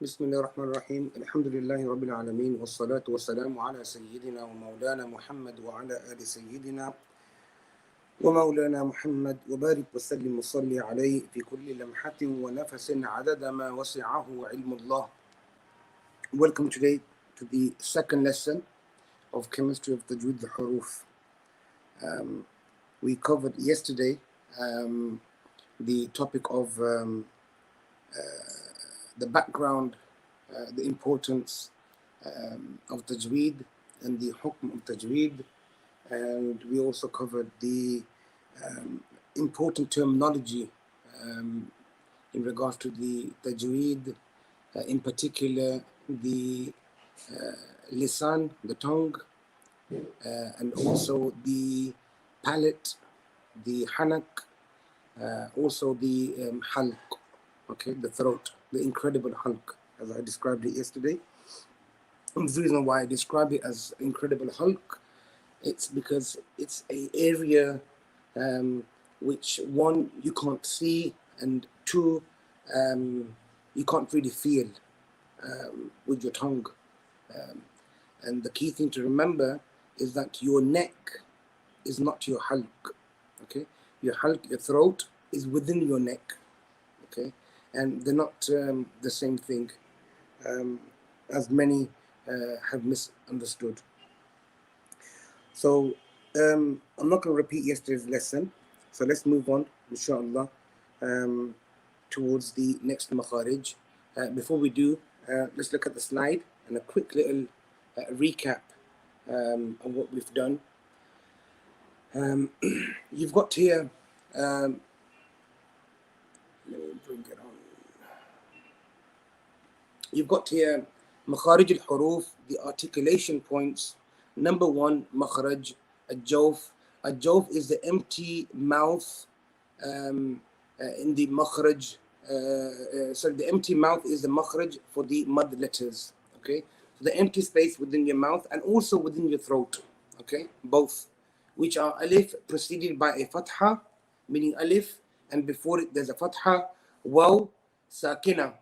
بسم الله الرحمن الرحيم الحمد لله رب العالمين والصلاة والسلام على سيدنا ومولانا محمد وعلى آل سيدنا ومولانا محمد وبارك وسلم وصلي عليه في كل لمحة ونفس عدد ما وسعه علم الله. Welcome today to the second lesson of chemistry of Tajwīd el Hurūf. We covered yesterday the topic of the background, the importance of Tajwīd and the hukm of Tajwīd, and we also covered the important terminology in regards to the Tajwīd, in particular the lisan, the tongue, and also the palate, the hanak, also the halq, okay, the throat, the incredible halq, as I described it yesterday. And the reason why I describe it as incredible halq, it's because it's an area which, one, you can't see, and two, you can't really feel with your tongue. And the key thing to remember is that your neck is not your halq, okay? Your halq, your throat, is within your neck, okay? And they're not the same thing, as many have misunderstood. So I'm not going to repeat yesterday's lesson, so let's move on, inshallah, towards the next Makhārij. Before we do, let's look at the slide and a quick little recap of what we've done. You've got here, let me bring it on. You've got here Makhārij el Hurūf, the articulation points. Number one, Makhraj el Jawf. A Jawf is the empty mouth in the Makhraj. So the empty mouth is the Makhraj for the mud letters. Okay, so the empty space within your mouth and also within your throat. Okay, both, which are alif preceded by a fatha, meaning alif, and before it there's a fatha. Waw sakina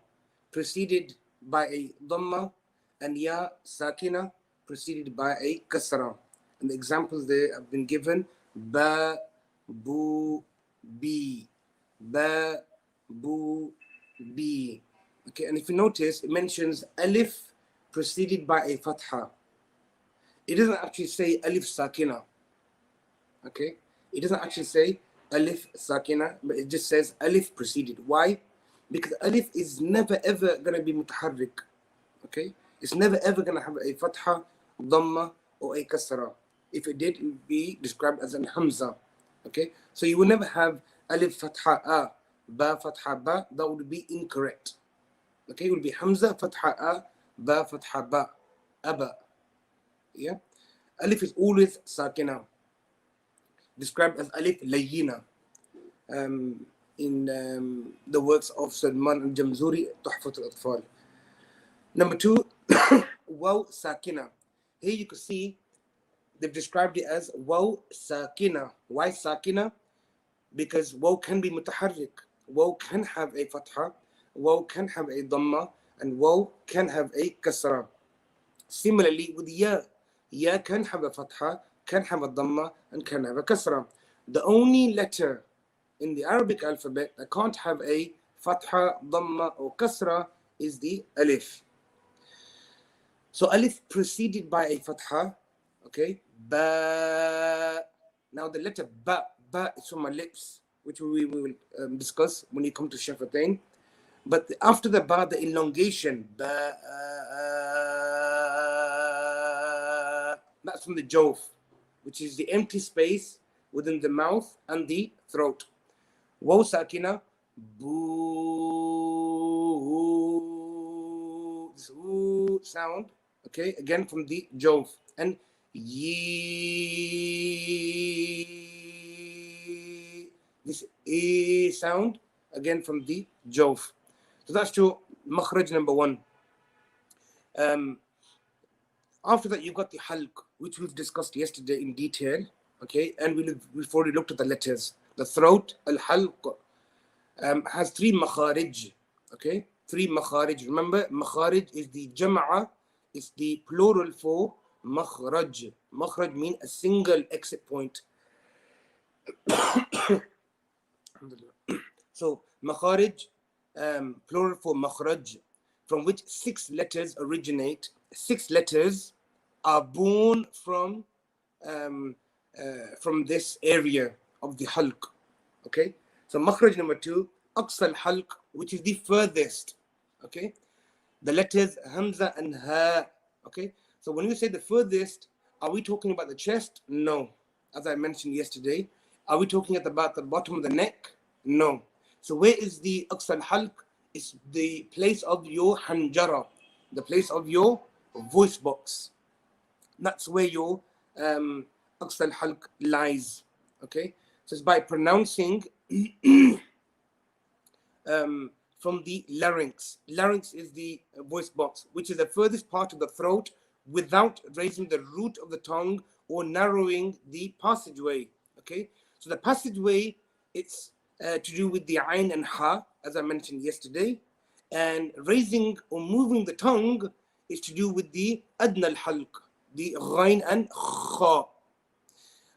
preceded by a dhamma, and ya sakina preceded by a kasra. And the examples there have been given: ba, bu, bi, ba, bu, bi. Okay, and if you notice, it mentions alif preceded by a fatha. It doesn't actually say alif sakina. Okay, it doesn't actually say alif sakina, but it just says alif preceded. Why? Because alif is never ever going to be mutaharrik. Okay, it's never ever going to have a fatha, dhamma, or a kasra. If it did, it would be described as an hamza. Okay, so you will never have alif fatha a, ba fatha ba. That would be incorrect. Okay, it would be hamza fatha a, ba fatha ba, aba. Yeah, alif is always sakina, described as alif layyina. In the works of Salman al-Jamzuri, Tuhfat al-Atfal. Number two, waw sakina. Here you can see they've described it as waw sakina. Why sakina? Because waw can be mutaharrik. Waw can have a fatha, waw can have a dhamma, and waw can have a kasra. Similarly with ya, ya can have a fatha, can have a dhamma, and can have a kasra. The only letter in the Arabic alphabet that can't have a fatha, dhamma, or kasra is the alif. So alif preceded by a fatha, okay, ba. Now the letter ba is from my lips, which we will discuss when you come to shafatain. But after the ba, the elongation, ba, that's from the jawf, which is the empty space within the mouth and the throat. Waw sakina, boo, this ooh sound, okay, again from the jawf. And ye, this e sound, again from the jawf. So that's to makhraj number one. After that, you've got the halq, which we've discussed yesterday in detail, okay, and we've already looked at the letters. The throat, al-halq, has three makharij, okay, 3 Makhārij. Remember, Makhārij is the Jam'a, it's the plural for Makhraj. Makhraj means a single exit point. So Makhārij, plural for Makhraj, from which 6 letters originate. 6 letters are born from this area of the halq. Okay, so Makhraj number 2, Aqsa al-halq, which is the furthest. Okay, the letters Hamza and Ha. Okay, so when we say the furthest, are we talking about the chest? No. As I mentioned yesterday, are we talking about the bottom of the neck? No. So where is the Aqsa al-halq? It's the place of your hanjara, the place of your voice box. That's where your Aqsa al-halq lies. Okay, so it's by pronouncing from the larynx. Larynx is the voice box, which is the furthest part of the throat, without raising the root of the tongue or narrowing the passageway. Okay, so the passageway, it's to do with the Ain and Ha, as I mentioned yesterday, and raising or moving the tongue is to do with the Adna al-Halq, the Ghain and Kha.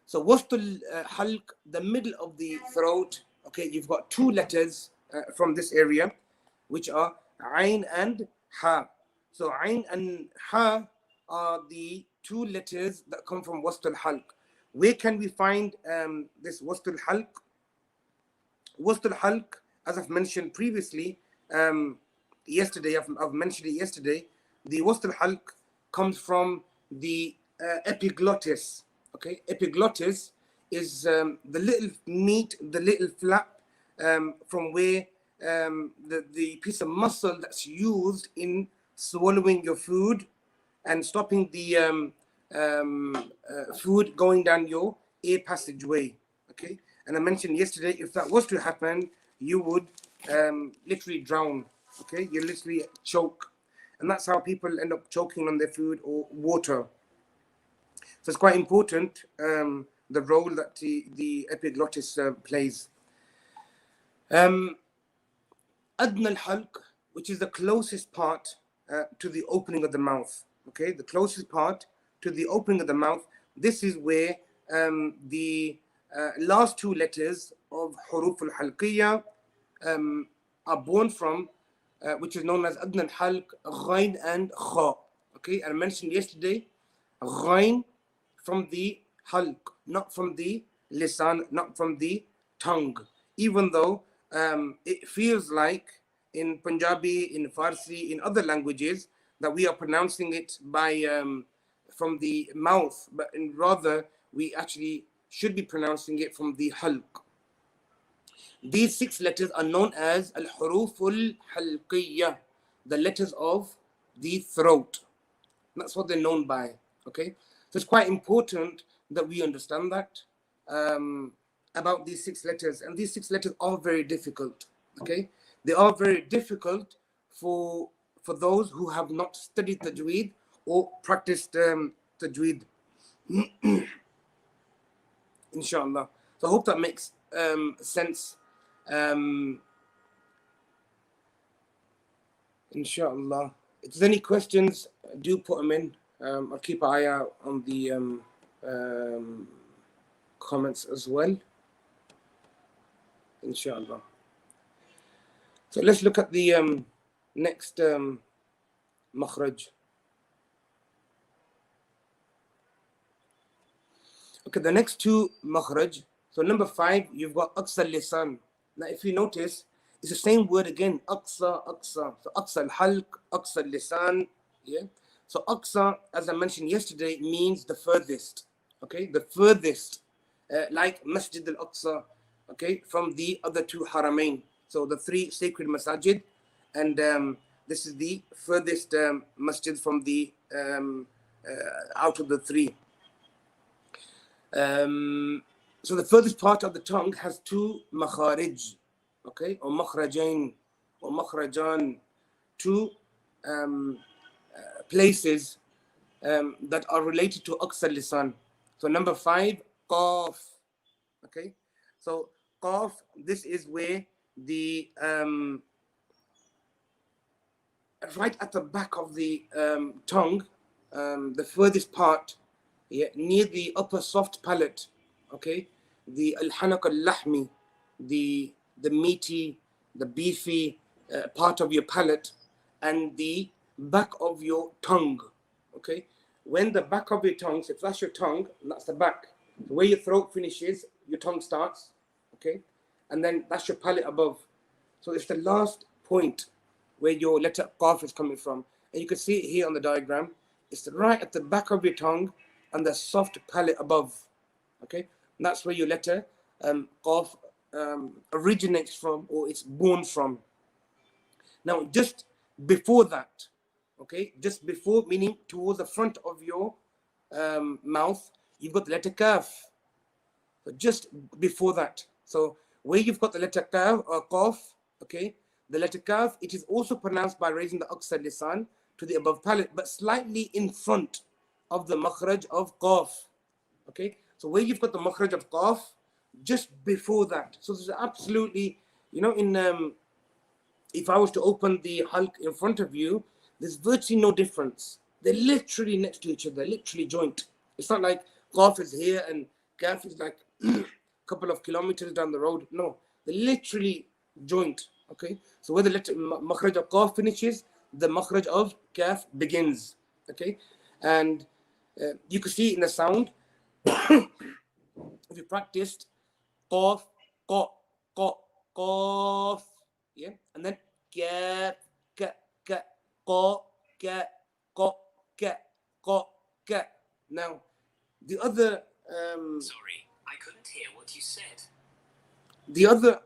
So Wastul Halq, the middle of the throat. Okay, you've got 2 letters from this area, which are Ain and Ha. So Ain and Ha are the 2 letters that come from Wastul Halq. Where can we find this Wastul Halq? Wastul Halq, as I've mentioned previously, yesterday, I've mentioned it yesterday, the Wastul Halq comes from the epiglottis. Okay, epiglottis is the little meat, the little flap from where the piece of muscle that's used in swallowing your food and stopping the food going down your air passageway. Okay, and I mentioned yesterday, if that was to happen, you would literally drown. Okay, you literally choke, and that's how people end up choking on their food or water. So it's quite important, the role that the epiglottis plays. Adna al-halq, which is the closest part to the opening of the mouth. Okay, the closest part to the opening of the mouth. This is where the last 2 letters of Hurūf al-Halqiyya are born from, which is known as Adna al-Halq, Ghain and Kha. Okay, and I mentioned yesterday, Ghain from the halq, not from the lisan, not from the tongue. Even though it feels like in Punjabi, in Farsi, in other languages, that we are pronouncing it by from the mouth, but rather we actually should be pronouncing it from the halq. These 6 letters are known as al-Hurūf al-Halqiyya, the letters of the throat. That's what they're known by. Okay, so it's quite important that we understand that about these 6 letters, and these 6 letters are very difficult. Okay, they are very difficult for those who have not studied Tajwīd or practiced Tajwīd. Inshallah. So I hope that makes sense. Inshallah. If there's any questions, do put them in. I'll keep an eye out on the comments as well. Inshallah. So let's look at the next makhraj. Okay, the next 2 makhraj. So number 5, you've got Aqsa al-Lisan. Now if you notice, it's the same word again, Aqsa, Aqsa. So Aqsa al-Halq, Aqsa al-Lisan. Yeah. So Aqsa, as I mentioned yesterday, means the furthest. Okay, the furthest, like Masjid al-Aqsa. Okay, from the other 2 haramain. So the 3 sacred masajid, and this is the furthest masjid from the out of the 3. So the furthest part of the tongue has 2 makhārij, okay, or makhrajain, or makhrajan, 2 places that are related to Aqsa al-Lisan. So number 5, Qaf. Okay, so Qaf, this is where the right at the back of the tongue, the furthest part, yeah, near the upper soft palate, okay, the al-hanak al-lahmi, the meaty, the beefy part of your palate, and the back of your tongue, okay. When the back of your tongue, so if that's your tongue, that's the back. Where your throat finishes, your tongue starts, okay, and then that's your palate above. So it's the last point where your letter qaf is coming from. And you can see it here on the diagram. It's right at the back of your tongue and the soft palate above. Okay, and that's where your letter qaf originates from, or it's born from. Now, just before that, okay, just before, meaning towards the front of your mouth, you've got the letter kaf. So just before that. So where you've got the letter kaf or qaf, okay, the letter kaf, it is also pronounced by raising the aqsa lisan to the above palate, but slightly in front of the makhraj of qaf. Okay, so where you've got the makhraj of qaf, just before that. So there's absolutely, you know, in if I was to open the halq in front of you, there's virtually no difference. They're literally next to each other, literally joint. It's not like qaf is here and kaf is like a couple of kilometers down the road. No, they're literally joint. Okay, so where the letter makhraj of qaf finishes, the makhraj of kaf begins. Okay, and you can see in the sound, if you practiced qaf, qa, qa, qaf, yeah, and then kaf, ka, ka, qa, ka, qa, ka, qa, ka. Now, the other sorry, I couldn't hear what you said. The other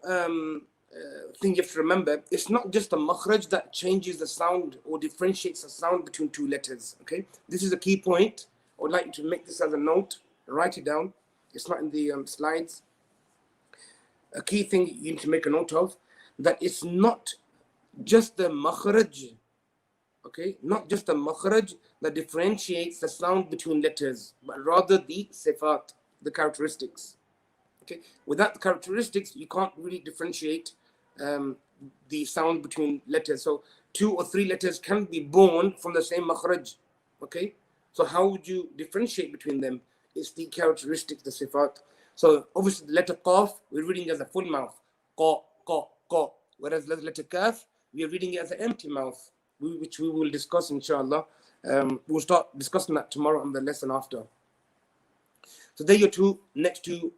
thing you have to remember, it's not just the makhraj that changes the sound or differentiates the sound between two letters. Okay, this is a key point. I would like you to make this as a note, write it down. It's not in the slides. A key thing you need to make a note of, that it's not just the makhraj, okay, not just the makhraj that differentiates the sound between letters, but rather the sifat, the characteristics. Okay, without the characteristics, you can't really differentiate the sound between letters. So 2 or 3 letters can be born from the same makhraj. Okay, so how would you differentiate between them? It's the characteristics, the sifat. So obviously the letter qaf, we're reading it as a full mouth, qa, qa, qa. Whereas the letter kaf, we are reading it as an empty mouth, which we will discuss inshallah. We'll start discussing that tomorrow on the lesson after. So there are your next two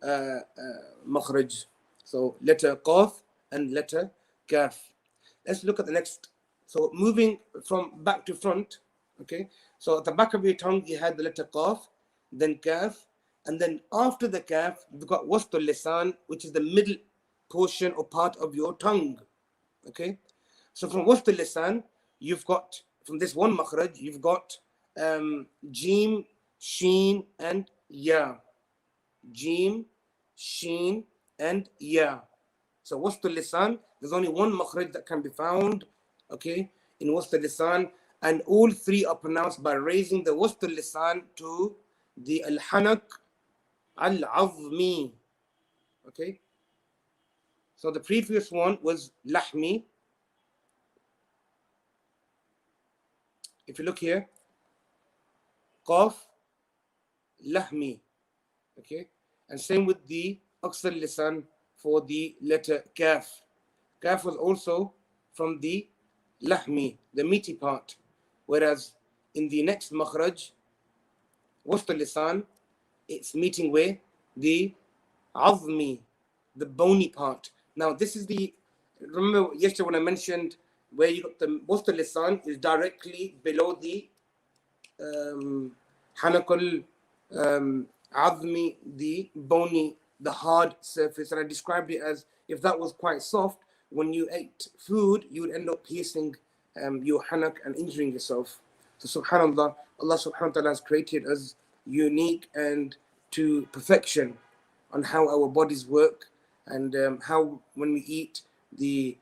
makhraj. So letter qaf and letter kaf. Let's look at the next. So moving from back to front, okay. So at the back of your tongue, you had the letter qaf, then kaf, and then after the kaf, you've got wast al-lisan, which is the middle portion or part of your tongue, okay. So from wast al-lisan, you've got, from this one makhraj, you've got jim, sheen, and ya. Jim, sheen, and ya. So wast al-lisan, there's only one makhraj that can be found, okay, in wast al-lisan, and all 3 are pronounced by raising the wast al-lisan to the al-hanak al-azmi, okay. So the previous one was lahmi. If you look here, qaf, lahmi. Okay, and same with the aqsa lisan for the letter kaf. Kaf was also from the lahmi, the meaty part, whereas in the next makhraj, wast lisan, it's meeting where the azmi, the bony part. Now this is the, remember yesterday when I mentioned where you got the wast lisan is directly below the hanakul azmi, the bony, the hard surface, and I described it as if that was quite soft, when you ate food, you would end up piercing your hanak and injuring yourself. So subhanallah, Allah subhanahu wa ta'ala has created us unique and to perfection on how our bodies work, and how when we eat, the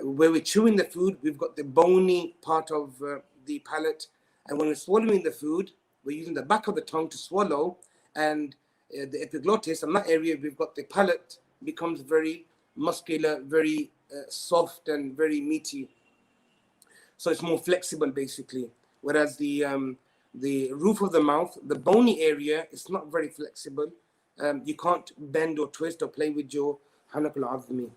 where we're chewing the food, we've got the bony part of the palate, and when we're swallowing the food, we're using the back of the tongue to swallow, and the epiglottis, and that area, we've got the palate becomes very muscular, very soft, and very meaty. so it's more flexible basically. Whereas the roof of the mouth, the bony area, is not very flexible. You can't bend or twist or play with your hanak al-azmi.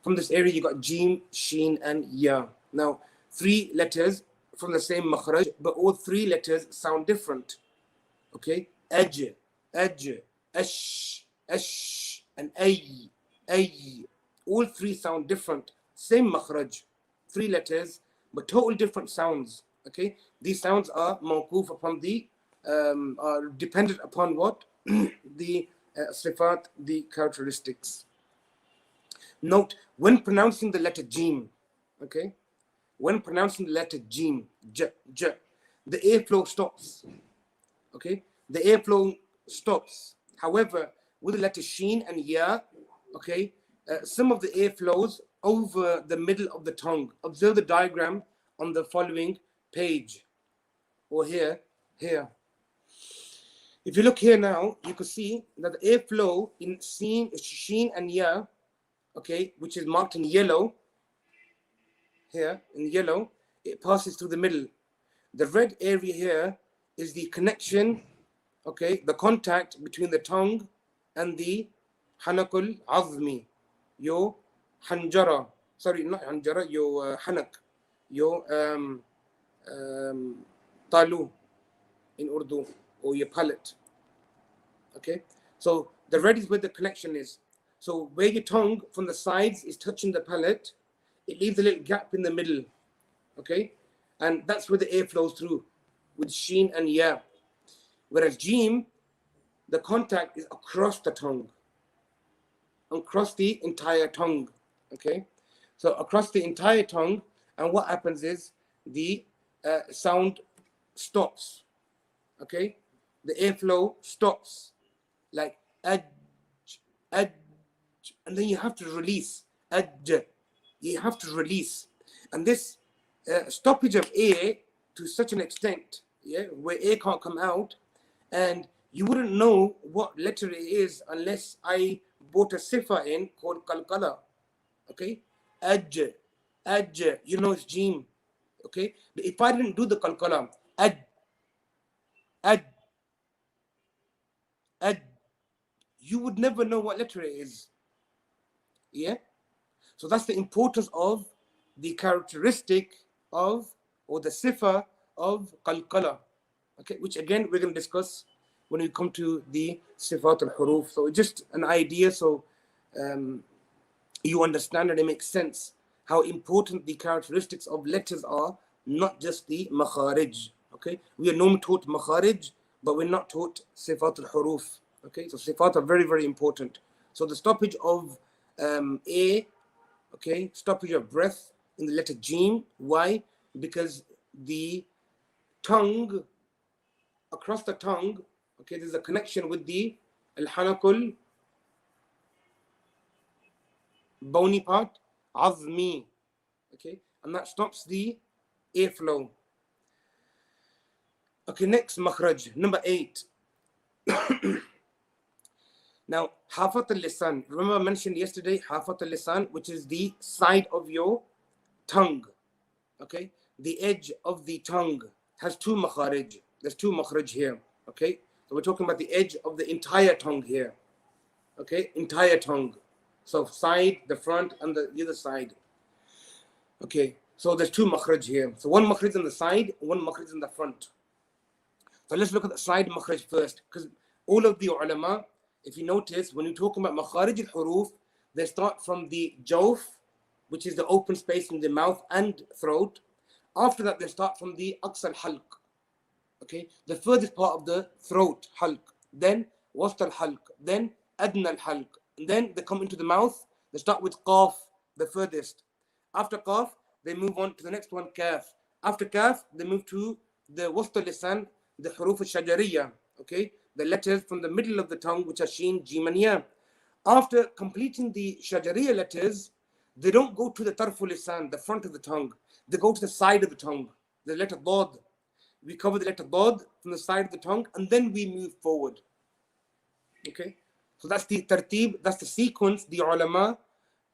From this area, you got jim, sheen, and ya. Now, 3 letters from the same makhraj, but all 3 letters sound different. Okay, aj, ash, and ay. All 3 sound different. Same makhraj, 3 letters, but total different sounds. Okay, these sounds are mawquf upon the, are dependent upon what? The sifat, the characteristics. Note, when pronouncing the letter jim, okay, when pronouncing the letter jim, j, the airflow stops. Okay, the airflow stops. However, with the letter sheen and ya, okay, some of the air flows over the middle of the tongue. Observe the diagram on the following page, or here. If you look here now, you can see that the airflow in sheen and ya, okay, which is marked in yellow, here in yellow, it passes through the middle. The red area here is the connection, okay, the contact between the tongue and the hanakul azmi, your hanjara, sorry, not hanjara, your hanak, your talu in Urdu, or your palate. Okay, so the red is where the connection is. So where your tongue from the sides is touching the palate, it leaves a little gap in the middle. Okay, and that's where the air flows through with sheen and ya. Whereas jim, the contact is across the tongue, across the entire tongue. Okay, so across the entire tongue, and what happens is the sound stops. Okay, the airflow stops, like aj, and then you have to release, aj, you have to release. And this stoppage of air to such an extent, yeah, where air can't come out, and you wouldn't know what letter it is unless I bought a sifa in called qalqala. Okay, aj, you know it's jim. Okay, but if I didn't do the qalqala, aj, you would never know what letter it is. Yeah, so that's the importance of the characteristic of, or the sifa of qalqala. Okay, which again we're going to discuss when we come to the Sifāt el Hurūf. So just an idea, so you understand and it makes sense how important the characteristics of letters are, not just the Makhārij. Okay, we are normally taught Makhārij, but we're not taught Sifāt el Hurūf. Okay, so sifat are very, very important. So the stoppage of air, okay, stoppage of breath in the letter jim. Why? Because the tongue, across the tongue, okay, there's a connection with the al-hanakul, bony part, azmi, okay, and that stops the airflow. Okay, next makhraj, number 8. Now, hafat al-lisan. Remember I mentioned yesterday hafat al-lisan, which is the side of your tongue. Okay, the edge of the tongue has 2 makharij. There's 2 makhraj here. Okay, so we're talking about the edge of the entire tongue here. Okay, entire tongue. So side, the front, and the other side. Okay, so there's 2 makhraj here. So 1 makhraj on the side, 1 makhraj in the front. So let's look at the side makhraj first, because all of the ulama, if you notice, when you're talking about Makhārij el Hurūf, they start from the Jawf, which is the open space in the mouth and throat. After that, they start from the Aqsa al-Halq, okay, the furthest part of the throat, Halq. Then Wast al-Halq, then Adna al-Halq. And then they come into the mouth, they start with Qaf, the furthest. After Qaf, they move on to the next one, Kaf. After Kaf, they move to the Wast al-Lisan, the Hurūf al-Shajariyya, okay, the letters from the middle of the tongue, which are sheen, jim, and ya. After completing the Shajariyya letters, they don't go to the tarful lisan, the front of the tongue. They go to the side of the tongue, the letter dad. We cover the letter dad from the side of the tongue, and then we move forward. Okay, so that's the tartib, that's the sequence. The ulama,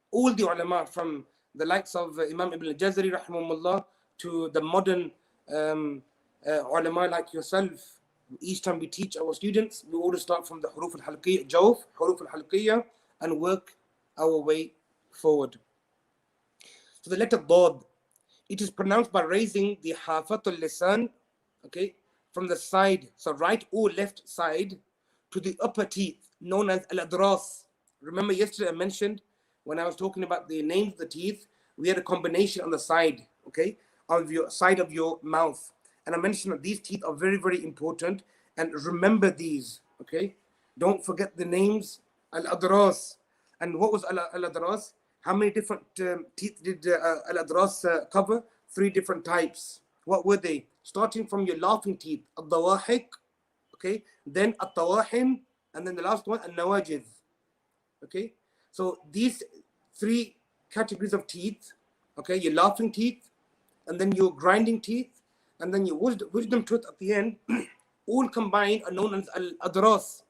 all the ulama, from the likes of Imam Ibn al-Jazari rahimahullah to the modern ulama like yourself, each time we teach our students, we always start from the Hurūf al-Halqiyya, Jawf, Hurūf al-Halqiyya, and work our way forward. So the letter Dad, it is pronounced by raising the Hafat al-Lisan, okay, from the side, so right or left side, to the upper teeth, known as al-Adras. Remember yesterday I mentioned, when I was talking about the names of the teeth, we had a combination on the side, okay, of your side of your mouth. And I mentioned that these teeth are very, very important. And remember these, okay? Don't forget the names, al-Adras. And what was al-Adras? How many different teeth did al-Adras cover? 3 different types. What were they? Starting from your laughing teeth, al-Dawahik, okay? Then al-Tawahim, and then the last one, al-Nawajiz, okay? So these 3 categories of teeth, okay? Your laughing teeth, and then your grinding teeth, and then your wisdom tooth at the end, all combined are known as al-Adras.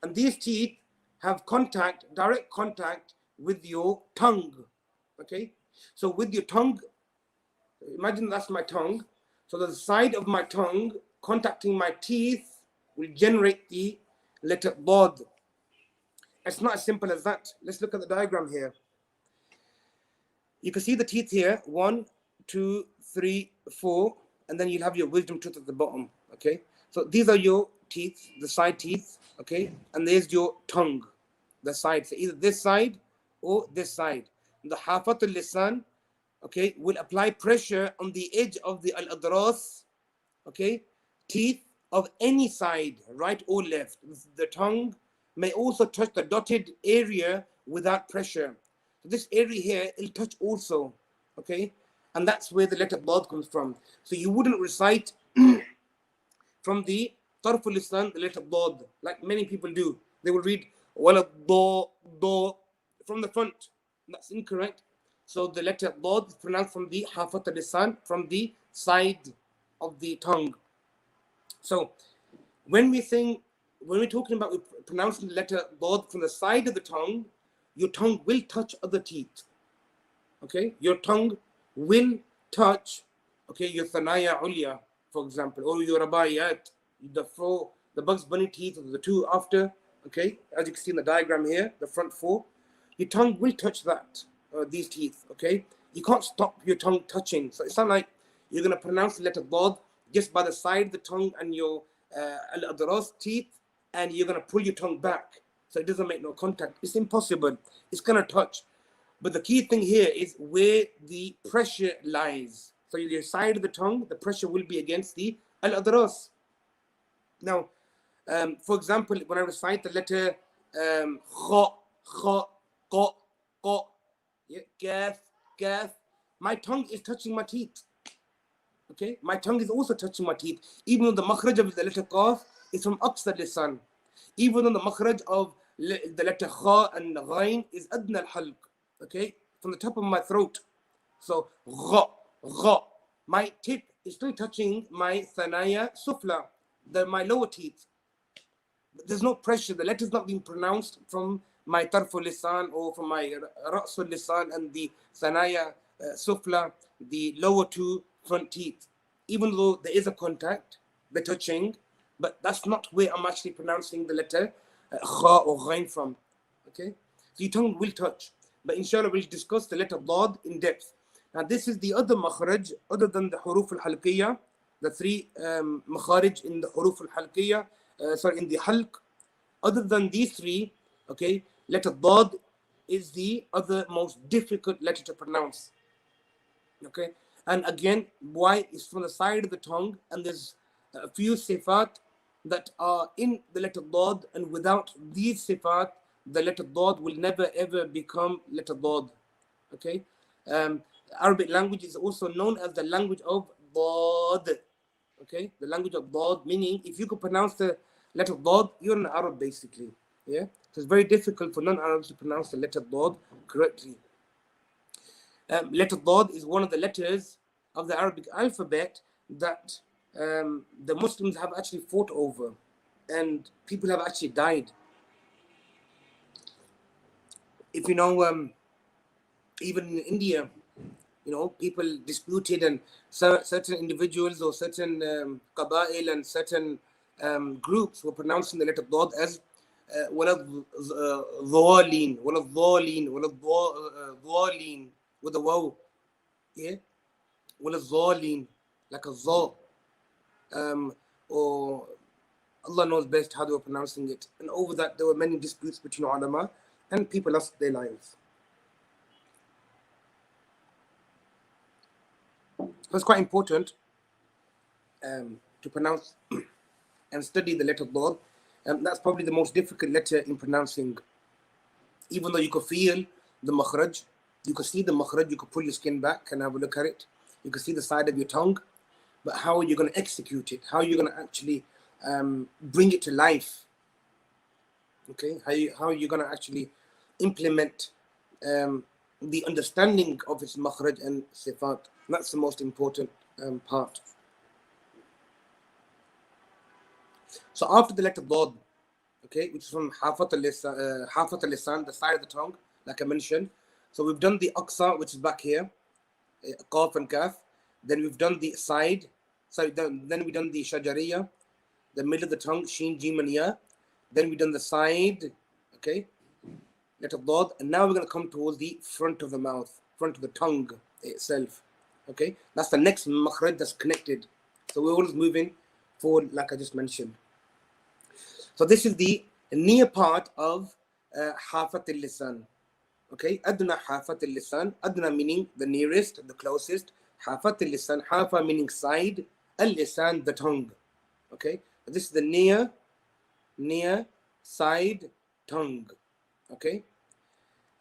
And these teeth have contact, direct contact with your tongue, okay? So with your tongue, imagine that's my tongue. So the side of my tongue contacting my teeth will generate the letter Dad. It's not as simple as that. Let's look at the diagram here. You can see the teeth here, 1, 2, 3, 4, and then you'll have your wisdom tooth at the bottom, okay? So these are your teeth, the side teeth, okay? And there's your tongue, the side, so either this side or this side. The Hafat al-Lisan, okay, will apply pressure on the edge of the al-Adras, okay, teeth of any side, right or left. The tongue may also touch the dotted area without pressure. So this area here, it'll touch also, okay? And that's where the letter Dad comes from. So you wouldn't recite from the Tarf al-Lisan, the letter Dad, like many people do. They will read Wala do from the front. That's incorrect. So the letter Dad is pronounced from the Hafat al-Lisan, from the side of the tongue. So when we're talking about pronouncing the letter Dad from the side of the tongue, your tongue will touch other teeth. Okay? Your tongue will touch, okay, your Thanaya Ulya, for example, or your Rabayat, the Bugs Bunny teeth, the 2 after, okay? As you can see in the diagram here, the front 4. Your tongue will touch that, these teeth, okay? You can't stop your tongue touching. So it's not like you're going to pronounce the letter Dad just by the side of the tongue and your al-Adras teeth, and you're going to pull your tongue back. So it doesn't make no contact. It's impossible. It's going to touch. But the key thing here is where the pressure lies. So your side of the tongue, the pressure will be against the al-Adras. Now, for example, when I recite the letter kha, kha, qa, qa, yeah, kaf, kaf, my tongue is touching my teeth. Okay, my tongue is also touching my teeth. Even though the makhraj of the letter qaf is from aqsa lisan. Even though the makhraj of the letter kha and ghain is adna al-halq. Okay, from the top of my throat. So gha, gha. My tip is still touching my thanaya sufla, my lower teeth. There's no pressure. The letter's not being pronounced from my tarful lisan or from my ra'sul lisan and the thanaya sufla, the lower 2 front teeth. Even though there is a contact, the touching, but that's not where I'm actually pronouncing the letter kha or ghain from. Okay, so your tongue will touch. But inshallah, we'll discuss the letter Dad in depth. Now, this is the other makhraj, other than the Hurūf al-Halqiyya, the 3 Makhārij in the Hurūf al-Halqiyya, in the Halq. Other than these 3, okay, letter Dad is the other most difficult letter to pronounce. Okay, and again, why? It's from the side of the tongue, and there's a few sifat that are in the letter Dad, and without these sifat, the letter Dad will never ever become letter Dad. Okay, Arabic language is also known as the language of Dad. Okay, the language of Dad, meaning if you could pronounce the letter Dad, you're an Arab basically. Yeah, so it's very difficult for non-Arabs to pronounce the letter Dad correctly. Letter Dad is one of the letters of the Arabic alphabet that the Muslims have actually fought over, and people have actually died. If you know, even in India, you know, people disputed, and certain individuals or certain qaba'il and certain groups were pronouncing the letter Dad as وَلَا-الضَّالِينَ وَلَا-الضَّالِينَ وَلَا-الضَّالِينَ with a waw, yeah, وَلَا-الضَّالِينَ like a za, or Allah knows best how they were pronouncing it. And over that, there were many disputes between ulama, and people lost their lives. So it's quite important to pronounce and study the letter Dad. That's probably the most difficult letter in pronouncing. Even though you could feel the makhraj, you could see the makhraj, you could pull your skin back and have a look at it. You could see the side of your tongue. But how are you going to execute it? How are you going to actually bring it to life? Okay, how are you going to actually implement the understanding of its makhraj and sifat? That's the most important part. So after the letter Dad, okay, which is from Sifāt el Lisan, the side of the tongue, like I mentioned. So we've done the Aqsa, which is back here, Qaf and Kaf. Then we've done the side. So then we've done the Shajariya, the middle of the tongue, Shin, Jim, and Ya. Then we've done the side, okay, letter Dad. And now we're going to come towards the front of the mouth, front of the tongue itself. Okay, that's the next makhraj that's connected. So we're always moving forward, like I just mentioned. So this is the near part of Sifāt el Lisan. Okay, Adna Sifāt el Lisan. Adna meaning the nearest, the closest. Sifāt el Lisan. Hafa meaning side. Al Lisan, the tongue. Okay, this is the near side tongue. Okay,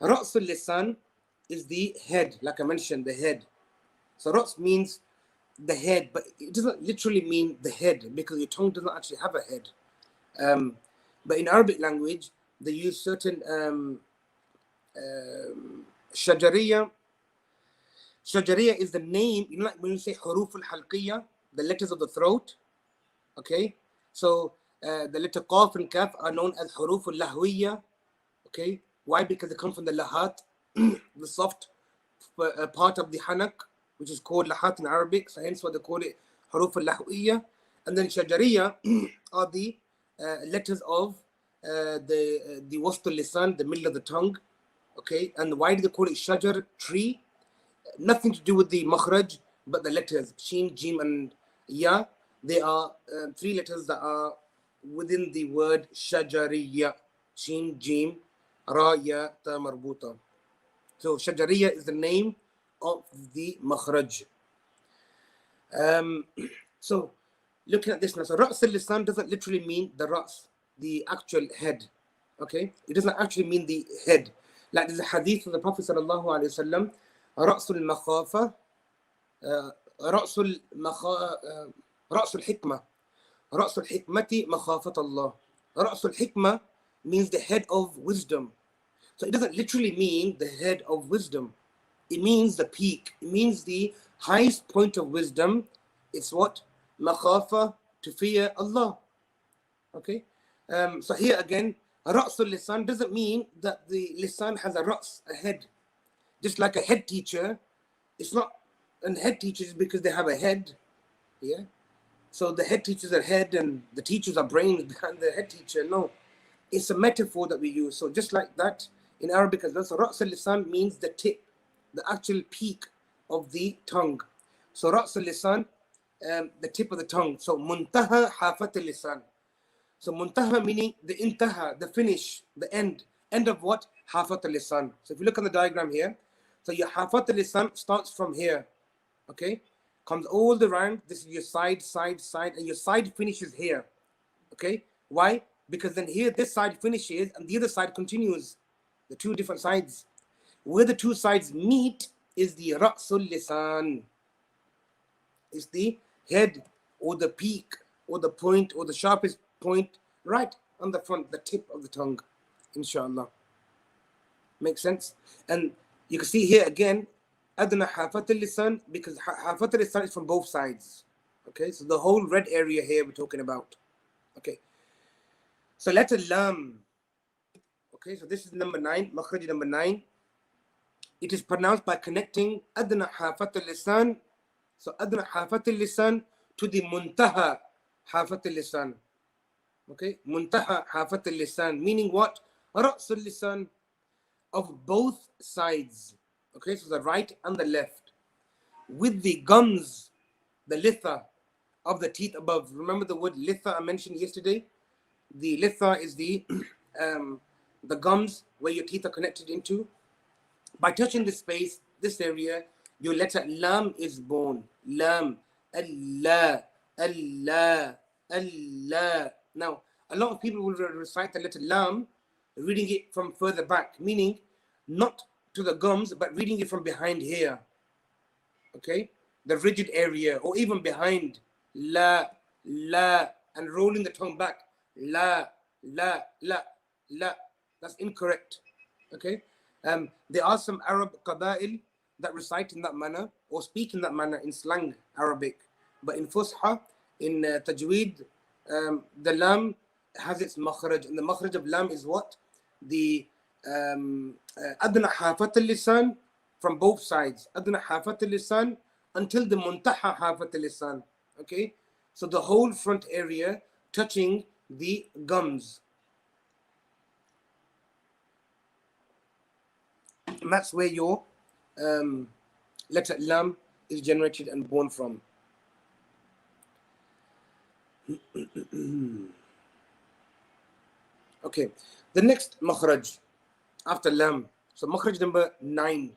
Ra's al Lisan is the head, like I mentioned, the head. So Ra's means the head, but it doesn't literally mean the head because your tongue doesn't actually have a head. But in Arabic language, they use certain Shajariya. Shajariya is the name, you know, like when you say Hurūf al-Halqiyya, the letters of the throat. Okay, so the letter Qaf and Kaf are known as Hurūf al-Lahwiyya. Okay, why? Because they come from the lahat, the soft part of the hanak, which is called lahat in Arabic. So hence why they call it Hurūf al-Lahwiyya. And then Shajariya are the letters of the Wast al-Lisan, the middle of the tongue. Okay, and why do they call it Shajar, tree? Nothing to do with the makhraj, but the letters Shin, Jim, and Ya. They are three letters that are within the word Shajariya. Shin, Jim, Ra, Ya, Ta, Marbuta. So Shajariya is the name of the makhraj. So looking at this now, so Ra's al-Lisan doesn't literally mean the Ra's, the actual head. Okay, it doesn't actually mean the head. Like there's a hadith of the Prophet sallallahu alaihi wasallam, Ra's al-Makhafa, Ra's al-Hikmah, Ra's al-Hikmati Makhāfat Allah. Ra's al-Hikmah means the head of wisdom. So it doesn't literally mean the head of wisdom. It means the peak. It means the highest point of wisdom. It's what? Makhafa, to fear Allah. Okay. So here again, Ra's al-Lisan doesn't mean that the lisan has a Ra's, a head. Just like a head teacher, it's not a head teacher because they have a head. Yeah. So the head teachers are head and the teachers are brains behind the head teacher. No. It's a metaphor that we use. So just like that in Arabic as well. So Ra's al-Lisan means the tip, the actual peak of the tongue. So Ra's al-Lisan, the tip of the tongue. So Muntaha Sifāt el Lisan. So Muntaha meaning the intaha, the finish, the end. End of what? Sifāt el Lisan. So if you look on the diagram here, so your Sifāt el Lisan starts from here. Okay? Comes all the round. This is your side, and your side finishes here. Okay? Why? Because then here this side finishes and the other side continues. The two different sides. Where the two sides meet is the Ra's al-Lisan. It's the head or the peak or the point or the sharpest point right on the front, the tip of the tongue. Inshallah. Makes sense? And you can see here again, Adna Sifāt el Lisan, because Sifāt el Lisan is from both sides. Okay, so the whole red area here we're talking about. Okay, so letter Lam. Okay, so this is number 9, makhraj number 9. it is pronounced by connecting adna hafat al-lisan, so adna hafat al-lisan to the muntaha hafat al-lisan. Okay, muntaha hafat al-lisan, meaning what? Ra's al-lisan, of both sides. Okay, so the right and the left, with the gums, the litha of the teeth above. Remember the word litha I mentioned yesterday? The litha is the gums where your teeth are connected into. By touching this space, this area, your letter lam is born. Lam, Allah, Allah, Allah. Now, a lot of people will recite the letter lam, reading it from further back, meaning not to the gums, but reading it from behind here. Okay, the rigid area, or even behind. La, la, and rolling the tongue back. La, la, la, la. That's incorrect. Okay. There are some Arab qaba'il that recite in that manner or speak in that manner in slang Arabic, but in Fusha, in Tajwīd, the lam has its makhraj, and the makhraj of lam is what? The adna hafat al-lisan from both sides, adna hafat al-lisan until the muntaha hafat al-lisan. Okay, so the whole front area touching the gums. And that's where your letter lam is generated and born from. Okay, the next makhraj after lam, so makhraj number 9,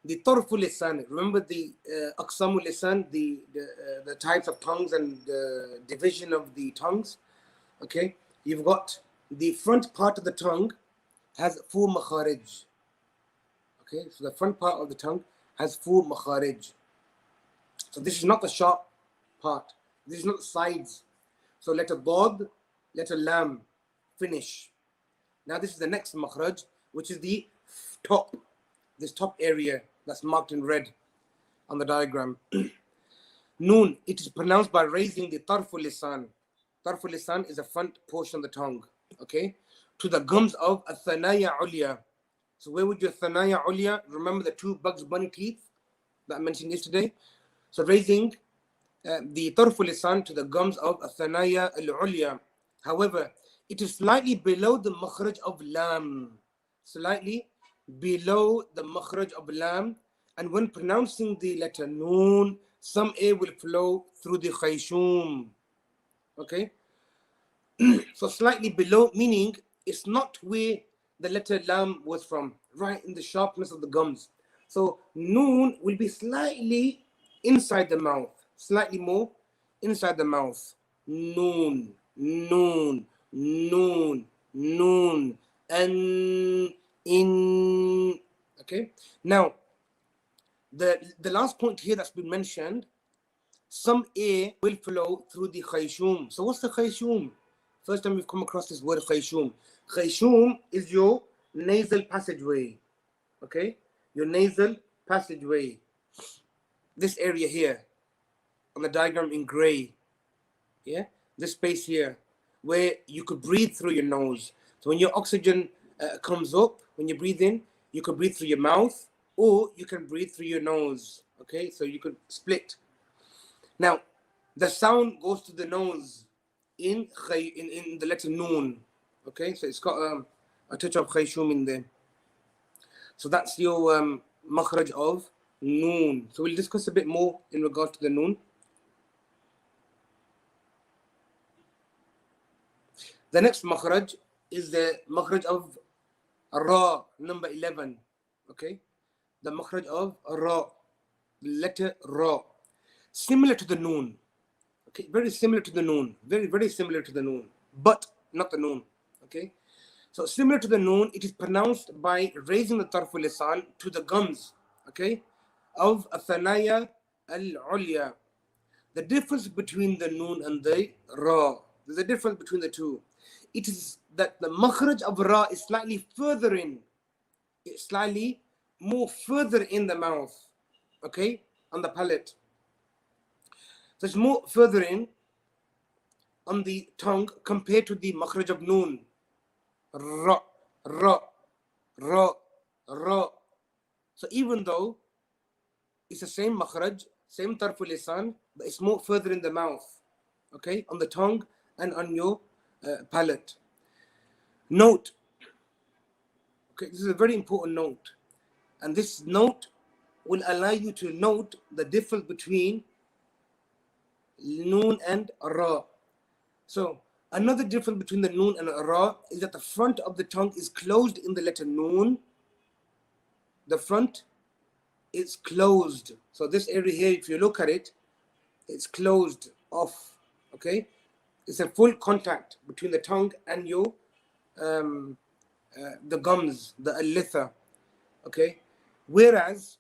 the tarful lisan. Remember the aqsamul lisan, the types of tongues and the division of the tongues. Okay, you've got the front part of the tongue has 4 makhārij. Okay, so the front part of the tongue has 4 makhārij. So this is not the sharp part. This is not the sides. So letter dad, letter lam, finish. Now this is the next makhraj, which is the top, this top area that's marked in red on the diagram. Noon, it is pronounced by raising the tarful lisan. Tarful lisan is the front portion of the tongue, okay, to the gums of athanaya ulya. So where would your thanaya ulya? Remember the 2 Bugs Bunny teeth that I mentioned yesterday? So raising the tarful lisan to the gums of athanaya al-ulya. However, it is slightly below the makhraj of lam. Slightly below the makhraj of lam. And when pronouncing the letter noon, some air will flow through the khayshum. Okay? So slightly below, meaning it's not where the letter lam was from, right in the sharpness of the gums. So noon will be slightly inside the mouth, slightly more inside the mouth. Noon, noon, noon, noon, and in. Okay, now the last point here that's been mentioned, some air will flow through the khayshum. So what's the khayshum? First time we've come across this word khayshum. Khayshum is your nasal passageway. Okay, your nasal passageway. This area here on the diagram in gray. Yeah, this space here where you could breathe through your nose. So when your oxygen comes up, when you breathe in, you could breathe through your mouth or you can breathe through your nose. Okay, so you could split. Now, the sound goes to the nose in the letter noon. Okay, so it's got a touch of khayshum in there. So that's your makhraj of noon. So we'll discuss a bit more in regard to the noon. The next makhraj is the makhraj of ra, number 11. Okay, the makhraj of ra, the letter ra, similar to the noon. Okay, very similar to the noon, very similar to the noon, but not the noon. Okay, so similar to the noon, it is pronounced by raising the tarful lisan to the gums. Okay, of athanaya al-ulya. The difference between the noon and the ra, there's a difference between the two. It is that the makhraj of ra is slightly further in, it's slightly more further in the mouth. Okay, on the palate. So it's more further in on the tongue compared to the makhraj of noon. Ra, ra, ra, ra. So even though it's the same makhraj, same tarful lisan, but it's more further in the mouth, okay, on the tongue and on your palate. Note, okay, this is a very important note, and this note will allow you to note the difference between noon and ra. So another difference between the noon and ra is that the front of the tongue is closed in the letter noon. The front is closed. So this area here, if you look at it, it's closed off. Okay, it's a full contact between the tongue and your the gums, the litha. Okay, whereas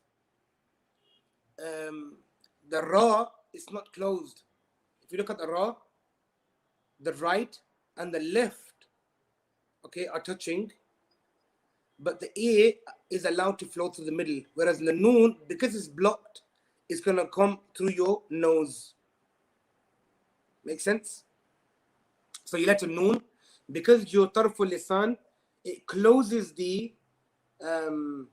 the ra is not closed. If you look at the ra, the right and the left, okay, are touching, but the A is allowed to flow through the middle, whereas the noon, because it's blocked, it's gonna come through your nose. Make sense? So you let a noon, because your tarful lisan, it closes the A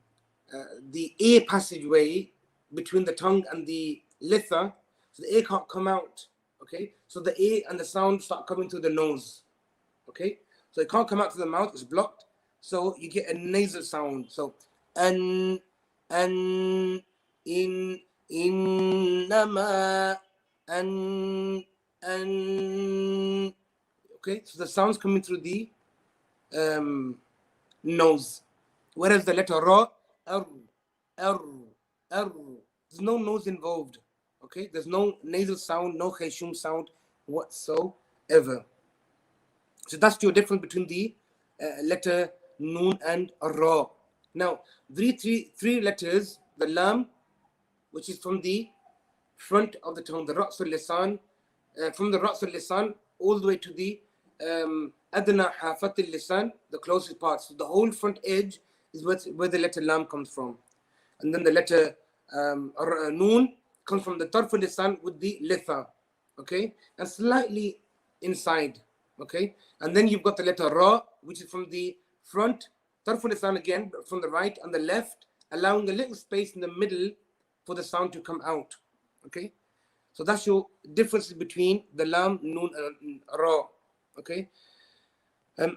passageway between the tongue and the litha, so the A can't come out. Okay, so the A and the sound start coming through the nose. Okay, so it can't come out to the mouth, it's blocked. So you get a nasal sound. So in, nama, and okay, so the sound's coming through the nose. Whereas the letter ra, r, there's no nose involved. Okay, there's no nasal sound, no khayshum sound whatsoever. So that's your difference between the letter noon and ra. Now, three letters, the lam, which is from the front of the tongue, the ra'sul lisan, from the ra'sul lisan all the way to the adna hafat al lisan, the closest part. So the whole front edge is where the letter lam comes from. And then the letter noon comes from the tarf al lisan with the litha, okay, and slightly inside, okay. And then you've got the letter ra, which is from the front tarf al lisan again, but from the right and the left, allowing a little space in the middle for the sound to come out, okay. So that's your difference between the lam, noon, and ra, okay.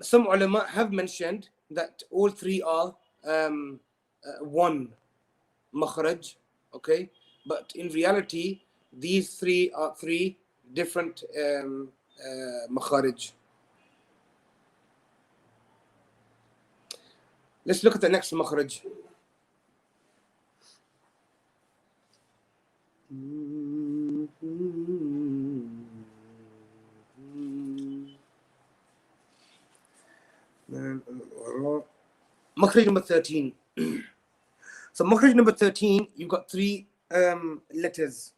Some ulama have mentioned that all three are one makhraj, okay, but in reality these three are three different makharij. Let's look at the next makhraj. Makhraj number 13. So makhraj number 13, you've got three letters.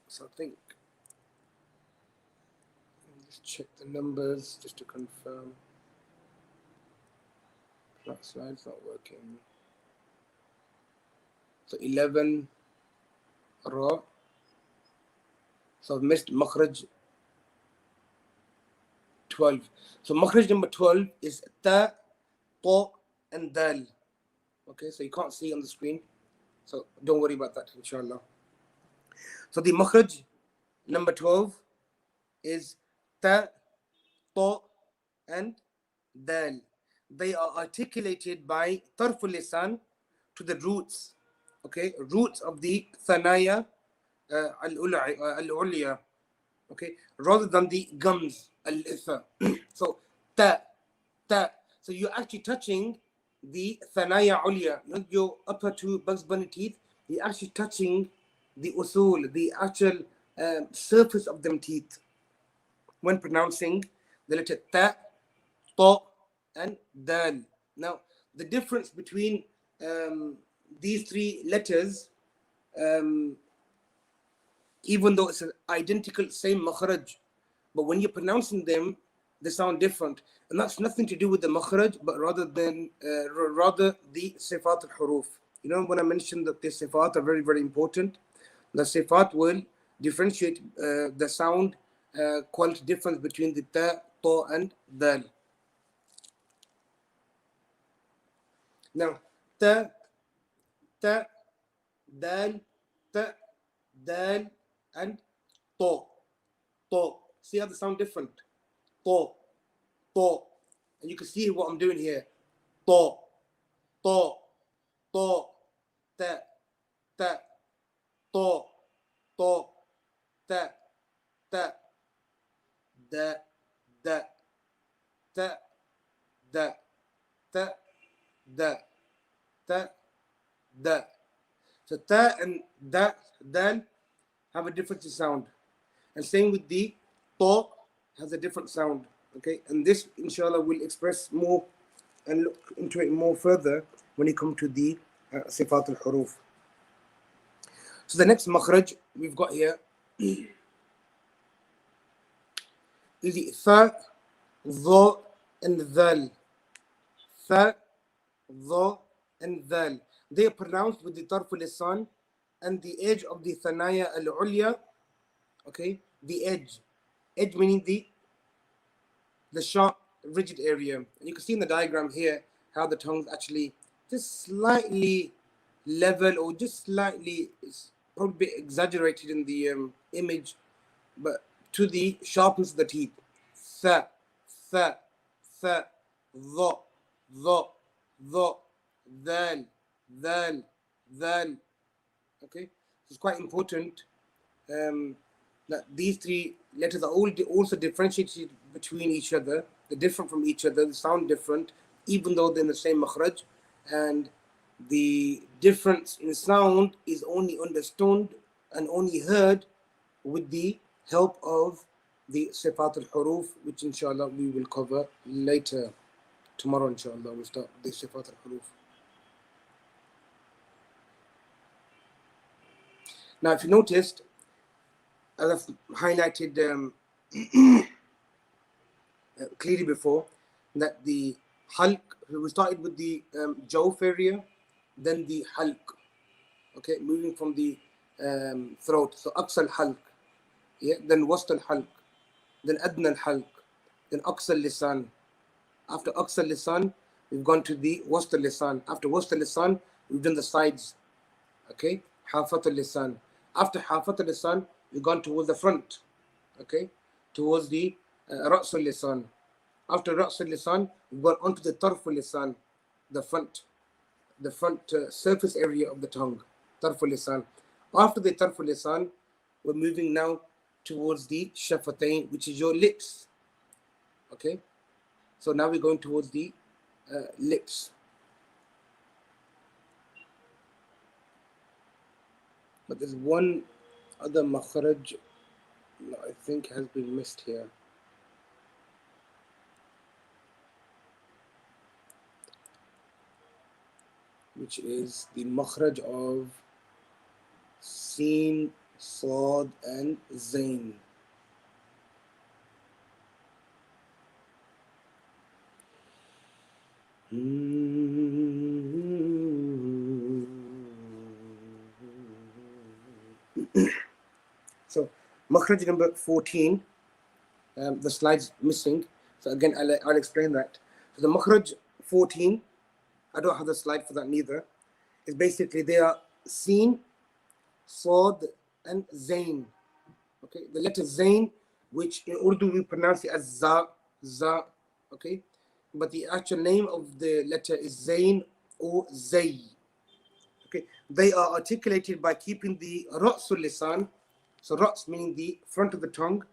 So I think, just check the numbers just to confirm. That slide's not working. So 11 ra. So I've missed makhraj 12. So makhraj number 12 is ta, ta, and dal. Okay, so you can't see on the screen, so don't worry about that, inshallah. So the makhraj number 12 is ta, ta, and dal. They are articulated by tarful lisan to the roots, okay, roots of the thanaya al-ulya, okay, rather than the gums al-litha. So ta. So you're actually touching the thanaya ulya, not your upper two Bugs Bunny teeth. You're actually touching the usul, the actual surface of them teeth when pronouncing the letter ta, ta, and dal. Now, the difference between these three letters, even though it's an identical same makhraj, but when you're pronouncing them, they sound different. And that's nothing to do with the makhraj, but rather the Sifāt el Hurūf. You know, when I mentioned that the Sifāt are very, very important, the Sifāt will differentiate the sound quality difference between the ta, to, and dal. Now, ta, ta, dal, ta, dal, and to. To. See how they sound different? To, to. And you can see what I'm doing here. To, to, to, ta, ta, to, to, ta, ta, da, da, ta, da, ta, da, ta, da. So ta and da, dal have a different sound. And same with the to has a different sound. Okay, and this inshallah will express more and look into it more further when you come to the Sifāt el Hurūf. So the next makhraj we've got here is the tha, dha, and dhal. Tha, dha, and dhal. They are pronounced with the tarf al-lisan and the edge of the thanaya al-ulya. Okay, the edge meaning the sharp, rigid area. And you can see in the diagram here how the tongue's actually just slightly level or just slightly, it's probably a bit exaggerated in the image, but to the sharpness of the teeth. Tha, tha, tha, dha, dha, dha, dhal, dhal, dhal. Okay, it's quite important that these three letters are all also differentiated between each other. They're different from each other. They sound different, even though they're in the same makhraj. And the difference in sound is only understood and only heard with the help of the Sifāt el Hurūf, which inshallah we will cover later. Tomorrow inshallah we'll start the Sifāt el Hurūf. Now if you noticed, as I've highlighted clearly before, that the halq, we started with the Jawf area, then the halq, okay, moving from the throat, so aqsa al-halq, yeah, then wast al-halq, then adna al-halq, then aqsa al-lisan. After aqsa al-lisan, we've gone to the wast al-lisan. After wast al-lisan, we've done the sides, okay, hafat al-lisan. After hafat al-lisan, we've gone towards the front, okay, towards the ra's al-lisan. After ra's al-lisan, we've gone onto the tarf al-lisan, the front surface area of the tongue, tarf al-lisan. After the tarf al-lisan, we're moving now towards the shafatain, which is your lips, okay. So now we're going towards the lips. But there's one other makhraj that I think has been missed here. Which is the makhraj of Sin, Sad, and Zain. So, makhraj number 14, the slide's missing. So again, I'll explain that. So the makhraj 14, I don't have the slide for that neither. It's basically they are Sin, Sad, and Zain. Okay, the letter Zain, which in Urdu we pronounce it as Za, Za. Okay, but the actual name of the letter is Zain or Zay. Okay, they are articulated by keeping the Ra's al-lisan, so Ra's meaning the front of the tongue,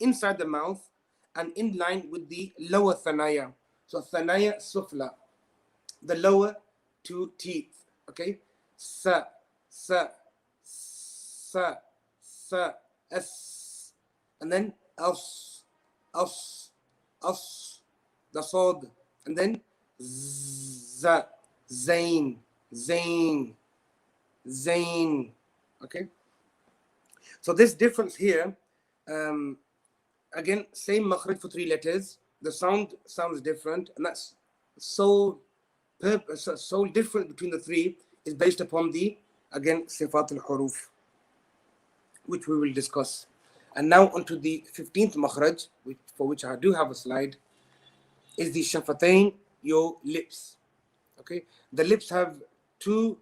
inside the mouth and in line with the lower thanaya. So thanaya sufla, the lower two teeth. Okay, sa, sa, sa, sa, s, and then as, the sad, and then za, zain, zain, zain. Okay, so this difference here, again, same makhraj for three letters. The sound sounds different, and that's so different between the three is based upon the, again, Sifāt el Hurūf, which we will discuss. And now onto the 15th makhraj, for which I do have a slide, is the shafatain, your lips. Okay, the lips have two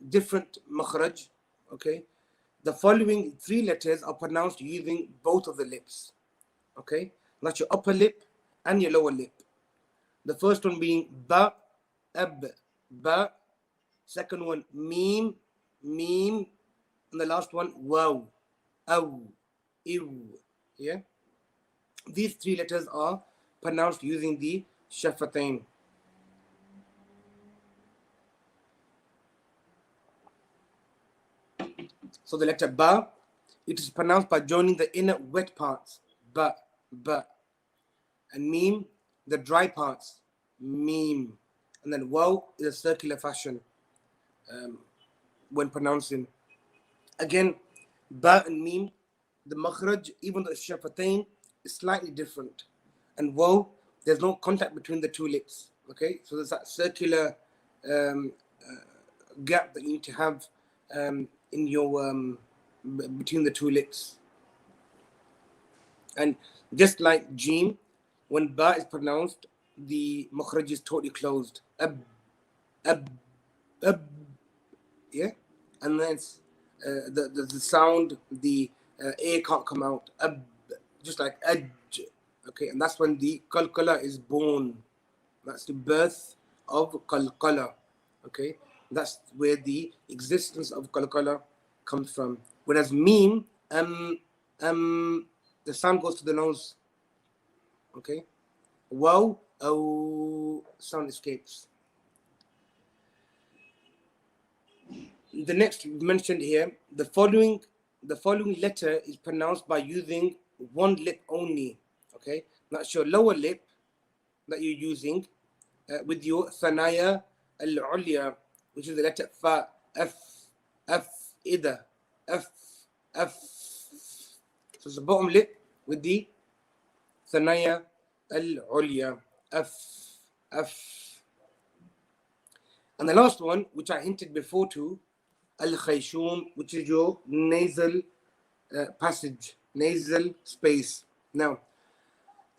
different makhraj. Okay, the following three letters are pronounced using both of the lips. Okay, that's your upper lip and your lower lip. The first one being ba, ab, ba. Second one mim, mim, and the last one waw, aw, ew. Yeah, these three letters are pronounced using the shafatain. So the letter ba, it is pronounced by joining the inner wet parts, ba, ba, and mim, the dry parts, mim, and then waw is a circular fashion when pronouncing. Again, ba and mim, the makhraj, even though it's shafatain, is slightly different. And waw, there's no contact between the two lips. Okay, so there's that circular gap that you need to have in your between the two lips. And just like jim, when ba is pronounced, the makhraj is totally closed. Ab, ab, ab. Yeah, and then it's the sound, the air can't come out. Ab, just like aj. Okay, and that's when the qalqala is born. That's the birth of qalqala. Okay, that's where the existence of qalqala comes from. Whereas mim, the sound goes to the nose. Okay, waw, oh, sound escapes. The next mentioned here, the following letter is pronounced by using one lip only. Okay, that's your lower lip that you're using with your thanaya al-ulya, which is the letter fa, f, f, ida, f, f. So it's the bottom lip with the thanaya al-ulya, f, f. And the last one, which I hinted before to, al-khayshum, which is your nasal passage, nasal space. Now,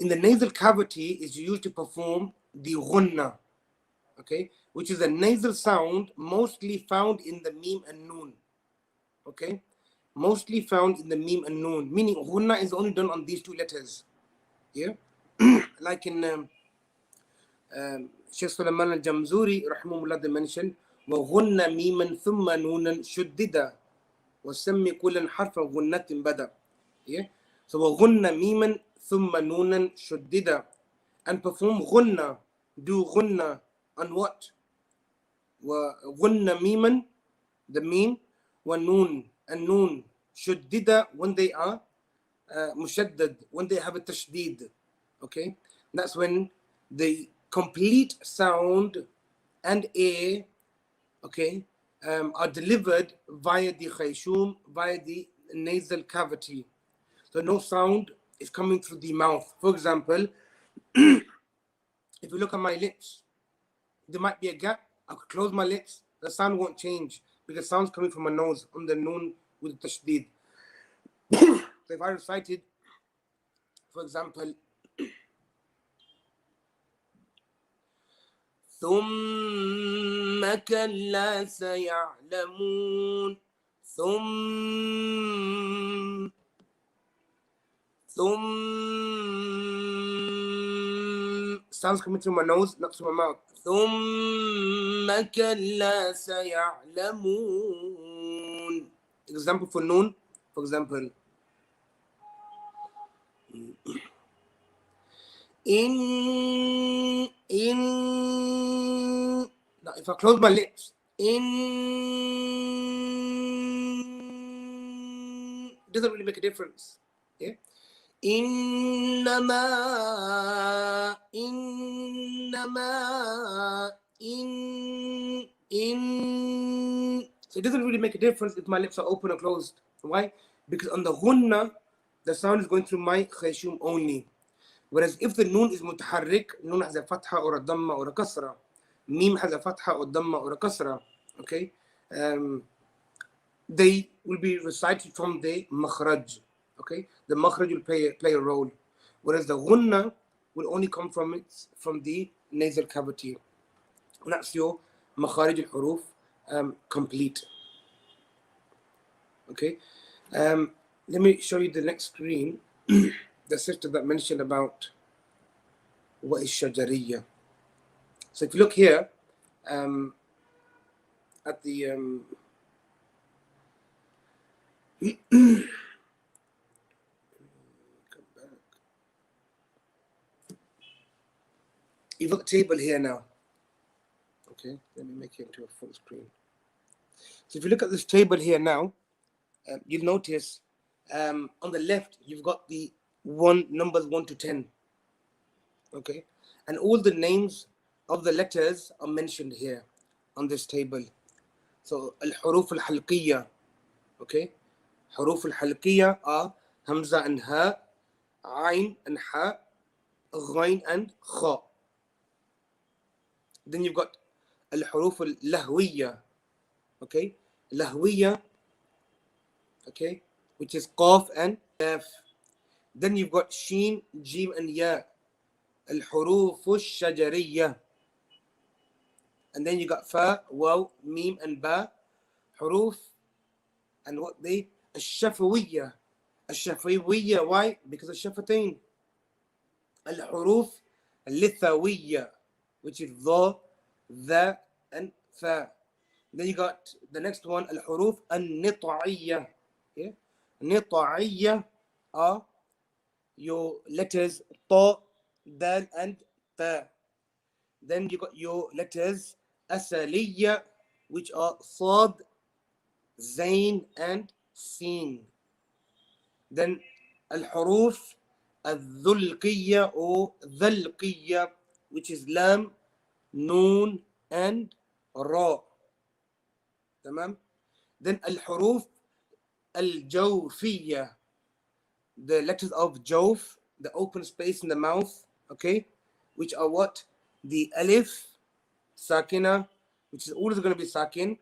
in the nasal cavity is used to perform the ghunna, okay, which is a nasal sound mostly found in the mim and noon. Okay, mostly found in the mim and noon, meaning ghunna is only done on these two letters. Yeah, like in Shaykh Sulaiman al-Jamzuri rahimahullah, they mentioned وغن ميما ثم نونا شددا وسمي كلا حرف غنة بدا. Yeah, so وغن ميما ثم نونا شددا, and perform غنة, do غنة on what? وغن ميما, the meme, ونون, and noon شددا, when they are مشدد, when they have a tashdid. Okay, that's when the complete sound and air, okay, are delivered via the khayshum, via the nasal cavity. So no sound is coming through the mouth. For example, if you look at my lips, there might be a gap. I could close my lips, the sound won't change because sound's coming from my nose on the noon with the tashdid. So if I recited, for example, ثم كلا سيعلمون, ثم sounds coming through my nose, not through my mouth. ثم كلا سيعلمون. Example for noon, for example, in. Now, if I close my lips, doesn't really make a difference. Yeah. إنما So it doesn't really make a difference if my lips are open or closed. Why? Because on the ghunna, the sound is going through my khayshum only. Whereas if the noon is mutaharrik, noon has a fatha or a dhamma or a kasra, mim has a fatha or dhamma or a kasra, okay, they will be recited from the makhraj. Okay, the makhraj will play a role, whereas the ghunna will only come from the nasal cavity. And that's your Makhārij el Hurūf complete. Okay, let me show you the next screen. The sister that mentioned about what is shajariyya. So if you look here at the come back. You've got a table here now. Okay, let me make it into a full screen. So if you look at this table here now, you'll notice on the left you've got the numbers 1 to 10. Okay, and all the names of the letters are mentioned here on this table. So al-huruf al-halqiyya. Okay, huruf al-halqiyya are hamza and ha, ayn and ha, ghain and kha. Then you've got al-huruf al-lahwiyya. Okay, lahwiyya, okay, which is qaf and kaf. Then you've got sheen, jim and ya, al-huruf al-shajariyya. And then you got fa, waw, mim and ba, huruf, and what they al-shafawiyya. Al-shafawiyya, why? Because of shafatain. Al-huruf al-lithawiyya, which is dha, dha and fa. Then you got the next one, al-huruf al-nita'iyya. Yeah? Nita'iyya are your letters ta, dal and ta. Then you got your letters asaliyya, which are sad, zain and sin. Then al-huruf al-dhulqiyya or dhalqiyya, which is lam, noon and ra. Tamam? Then al-huruf al-jawfiyya, the letters of jawf, the open space in the mouth, okay, which are what? The alif, sakina, which is always going to be sakin.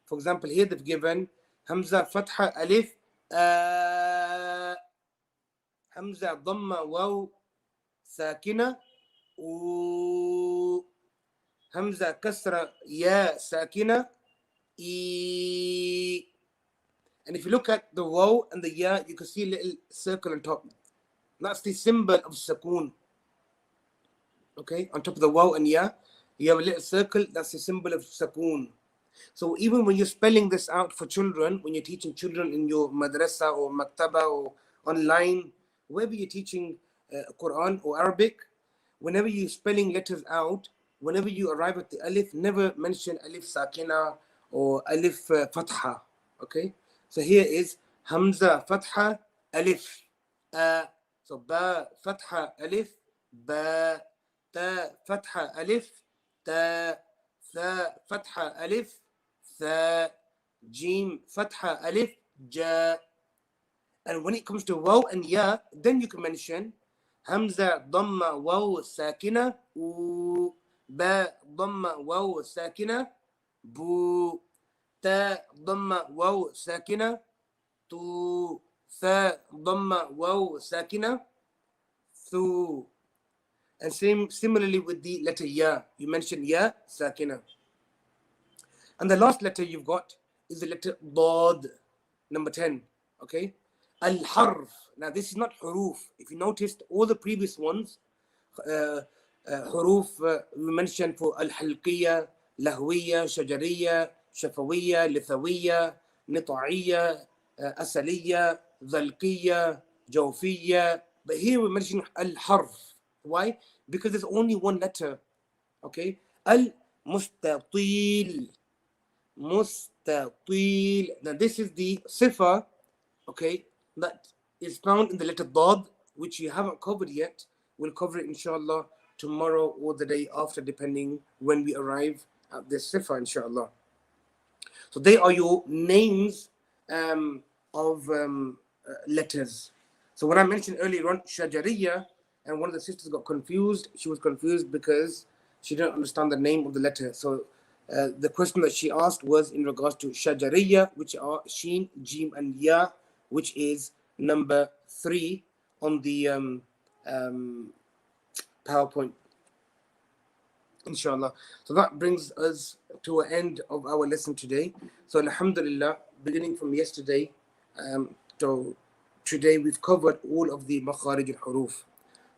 For example, here they've given hamza fatha alif, hamza dhamma waw sakina, hamza kasra ya sakina, e. And if you look at the waw and the ya, you can see a little circle on top. That's the symbol of sakoon. Okay, on top of the waw and ya, you have a little circle. That's the symbol of sakoon. So even when you're spelling this out for children, when you're teaching children in your madrasa or maktaba or online, wherever you're teaching Quran or Arabic, whenever you're spelling letters out, whenever you arrive at the alif, never mention alif sakina or alif fatha. Okay, so here is hamza fatha alif, so ba fatha alif, ba, ta fatha alif, ta, tha fatha alif, tha, jim fatha alif, ja. And when it comes to waw and ya, then you can mention hamza dhamma waw sakina, u, ba dhamma waw sakina, bu, ta dhamma waw sakina, tu, tha dhamma waw sakina, thu. And similarly with the letter ya, you mentioned ya sakina. And the last letter you've got is the letter dad, number 10. Okay, al-harf. Now this is not huruf. If you noticed, all the previous ones, huruf we mentioned for al-halqiyya, lahwiyya, shajariyya, shafawiyya, lithawiyya, nita'iyya, asaliyya, dhalqiyya, jawfiyya. But here we mention al-harf. Why? Because there's only one letter. Okay, al-mustatil. Mustatil. Now this is the sifa, okay, that is found in the letter dad, which you haven't covered yet. We'll cover it inshallah tomorrow or the day after, depending when we arrive at this sifa, inshallah. So they are your names of letters. So when I mentioned earlier on shajariyya, and one of the sisters got confused, she was confused because she didn't understand the name of the letter. So the question that she asked was in regards to shajariyya, which are sheen, jim and ya, which is number 3 on the PowerPoint, inshallah. So that brings us to an end of our lesson today. So alhamdulillah, beginning from yesterday to today, we've covered all of the Makhārij el Hurūf.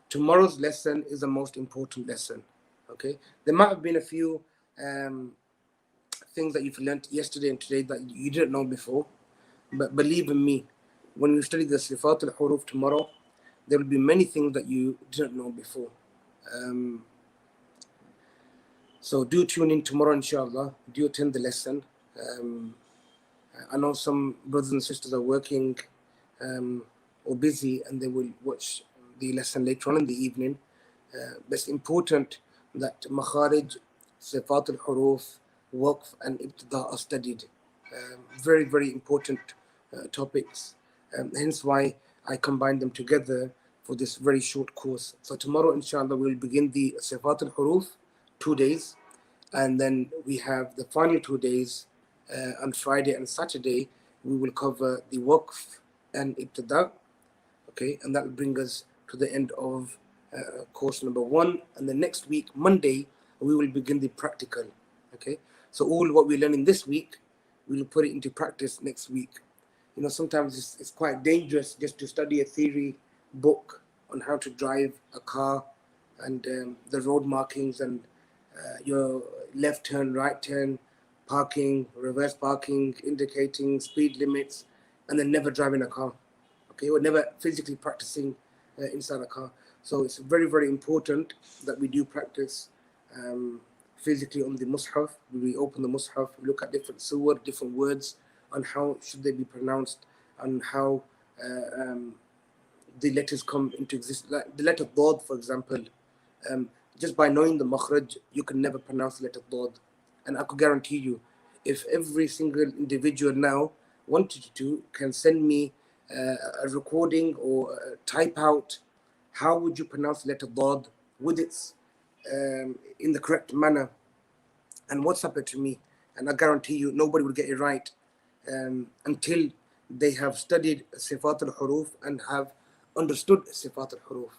Tomorrow's lesson is the most important lesson. Okay, there might have been a few things that you've learned yesterday and today that you didn't know before, but believe in me, when you study the Sifāt el Hurūf tomorrow, there will be many things that you didn't know before. So do tune in tomorrow, inshallah. Do attend the lesson. I know some brothers and sisters are working or busy, and they will watch the lesson later on in the evening. But it's important that Makhārij, Sifāt el Hurūf, Waqf and Ibtida are studied. Very, very important topics. Hence why I combined them together for this very short course. So tomorrow, inshallah, we'll begin the Sifāt el Hurūf, 2 days. And then we have the final 2 days on Friday and Saturday. We will cover the Waqf and Ibtida. Okay, and that will bring us to the end of course number 1. And the next week, Monday, we will begin the practical. Okay, so all what we learn in this week, we will put it into practice next week. You know, sometimes it's quite dangerous just to study a theory book on how to drive a car and the road markings and your left turn, right turn, parking, reverse parking, indicating, speed limits, and then never driving a car. Okay, or never physically practicing inside a car. So it's very, very important that we do practice physically on the Mus'haf. We open the Mus'haf, we look at different surah, different words, on how should they be pronounced, and how the letters come into existence. Like the letter Dad, for example, just by knowing the Makhraj, you can never pronounce the letter Dad. And I could guarantee you, if every single individual now wanted to, can send me a recording or type out how would you pronounce the letter Dad with its in the correct manner, and WhatsApp it to me, and I guarantee you nobody will get it right until they have studied Sifāt el Hurūf and have understood Sifāt el Hurūf.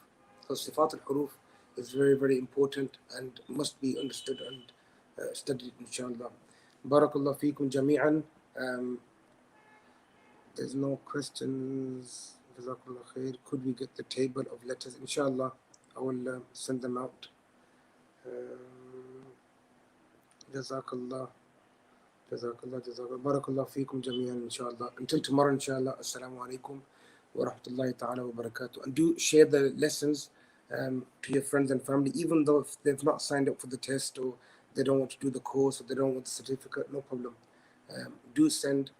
So Sifāt el Hurūf is very, very important and must be understood and studied, inshallah. Barakallah feekum jami'an. There's no questions. Jazakallah khair. Could we get the table of letters? Inshallah, I will send them out. Jazakallah. Jazakallah. Barakallah feekum jami'an, inshallah. Until tomorrow, inshallah. Assalamu alaikum wa rahmatullahi ta'ala wa barakatuh. And do share the lessons to your friends and family, even though if they've not signed up for the test, or they don't want to do the course, or they don't want the certificate, no problem. Do send.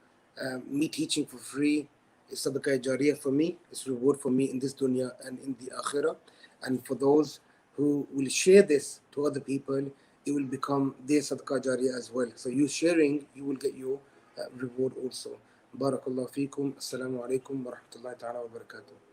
Me teaching for free is sadaqah jariyah for me. It's reward for me in this dunya and in the akhirah. And for those who will share this to other people, it will become their sadaqah jariyah as well. So you sharing, you will get your reward also. Barakallahu feekum. Assalamu alaikum wa rahmatullahi ta'ala wa barakatuh.